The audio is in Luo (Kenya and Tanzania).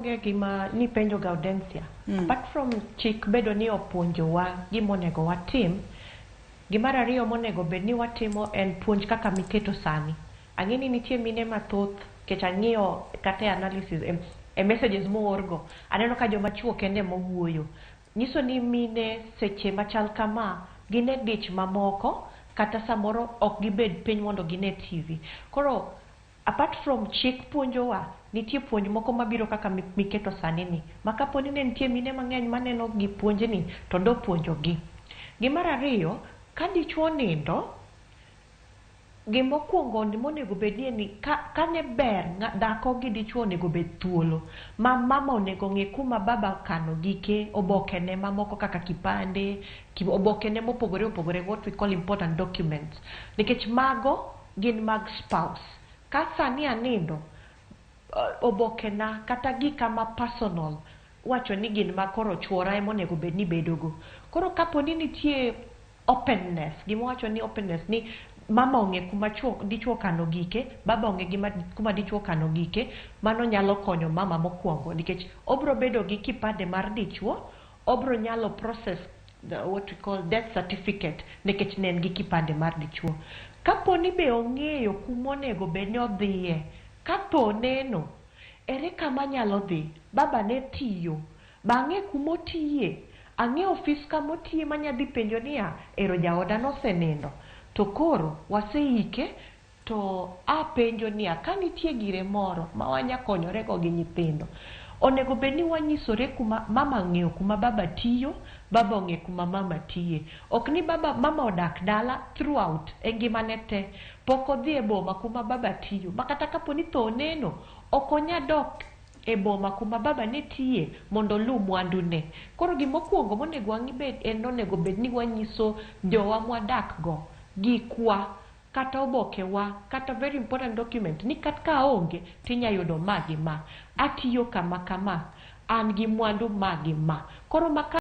Gima ni penjo Gaudensia. Apart from chik bedo ni opuonjowa gimonego watim, gimar ariyo monego bed ni watimo en puonj kaka miketo sani. Ang'e ni nitie mine mathoth, kech ang'iyo kata analysis e messages moorgo, aneno ka joma chuo kende mowuoyo. Nyiso ni mine seche machal kama gine dich mamoko, kata samoro ok gibed piny mondo gine TV. Koro apart from chik puonjowa, nitie puonj moko mabiro kaka miketo sani ni. Makapo ni nitie mine mang'eny maneno gi puonj ni, to do puonjogi. Gimar ariyo, ka dichuo nindo, gimokuongo monego bedie ni ka ne ber dhako gi dichuo onego bed thuolo. Mama onego ng'e kuma baba kano gike, obokene mamoko kaka kipande, obokene mopogore opogore, what we call important documents. Nikech mago gin mag spouse. Ka sani anindo, obokena kata gika ma personal, wacho ni gin ma koro chuora ema onego bed ni bedogo. Koro kapo ni nitie openness, gima wacho ni openness ni mama ong'e kuma dichuo kano gike, baba ong'e kuma dichuo kano gike, mano nyalo konyo mama mokuongo, nikech obro bedo gi kipande mar dichuo, obro nyalo process what we call death certificate, nikech ne en gi kipande mar dichuo. Kapo ni be ong'eyo kuma onego bed ni odhiye, kapo neno, ere kama nyalo dhi, baba ne tiyo, bang'e kuma otiye, ang'e ofis kama otiye manyadhi penjo niya, ero jaoda nosenindo, to koro waseike, to apenjo niya, ka nitie gire moro ma wanya konyorego gi nyithindo, onego bed ni wanyisore kuma mama ng'eyo kuma baba tiyo, baba ong'e kuma mama tiye. Ok ni mama odak dala throughout e ngimane te, pok odhi e boma kuma baba tiyo, makata kapo ni tho oneno, ok onya dok e boma kuma baba ne tiye mondo lu mwandu ne. Koro gimokuongo monego wang'i bed en onego bed ni wanyiso jowa mwadak go gikwa, kata obokewa, kata very important document, ni kat ka onge tinya yudo ma gi ma, atiyo kama kama, an gi mwandu ma gi ma. Koro